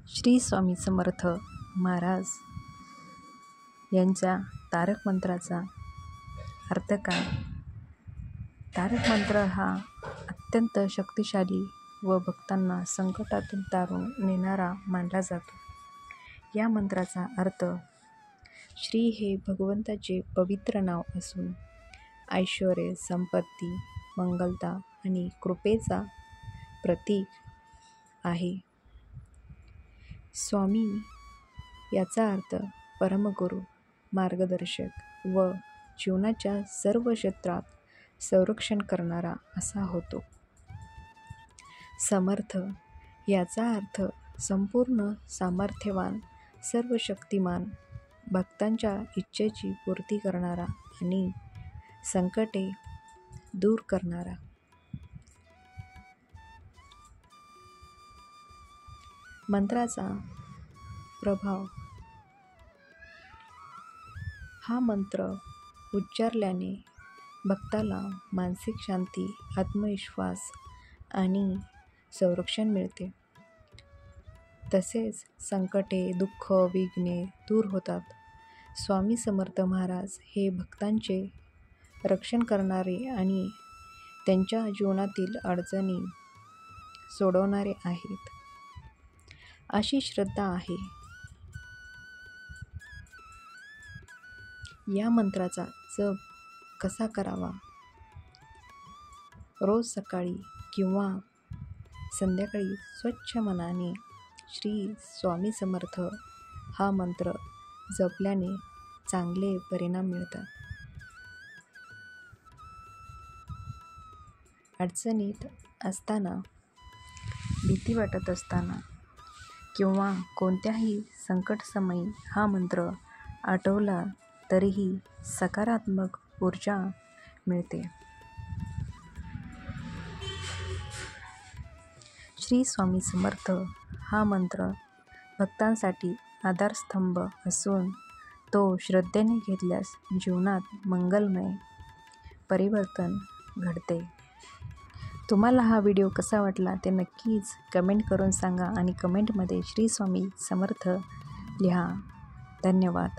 श्री स्वामी समर्थ महाराज यांच्या तारक मंत्राचा अर्थ काय? तारक मंत्र हा अत्यंत शक्तिशाली व भक्तांना संकटातून तारून नेणारा मानला जातो. या मंत्राचा अर्थ श्री हे भगवंताचे पवित्र नाव असून ऐश्वर्य, संपत्ती, मंगलता आणि कृपेचा प्रतीक आहे. स्वामी याचा अर्थ परमगुरू, मार्गदर्शक व जीवनाच्या सर्व क्षेत्रात संरक्षण करणारा असा होतो. समर्थ याचा अर्थ संपूर्ण सामर्थ्यवान, सर्व शक्तिमान, भक्तांच्या इच्छेची पूर्ती करणारा आणि संकटे दूर करणारा. मंत्राचा प्रभाव. हा मंत्र उच्चारल्याने भक्ताला मानसिक शांती, आत्मविश्वास आणि संरक्षण मिळते. तसेच संकटे, दुःख, विघ्ने दूर होतात. स्वामी समर्थ महाराज हे भक्तांचे रक्षण करणारे आणि त्यांच्या जीवनातील अडचणी सोडवणारे आहेत, अशी श्रद्धा आहे. या मंत्राचा जप कसा करावा? रोज सकाळी किंवा संध्याकाळी स्वच्छ मनाने श्री स्वामी समर्थ हा मंत्र जपल्याने चांगले परिणाम मिळतात. अडचणीत असताना, भीती वाटत असताना किंवा कोणत्याही संकटसमयी हा मंत्र आठवला तरीही सकारात्मक ऊर्जा मिळते. श्री स्वामी समर्थ हा मंत्र भक्तांसाठी आधारस्तंभ असून तो श्रद्धेने घेतल्यास जीवनात मंगलमय परिवर्तन घडते. तुम्हाला हा व्हिडिओ कसा वाटला ते नक्कीच कमेंट करून सांगा आणि कमेंटमध्ये श्री स्वामी समर्थ लिहा. धन्यवाद.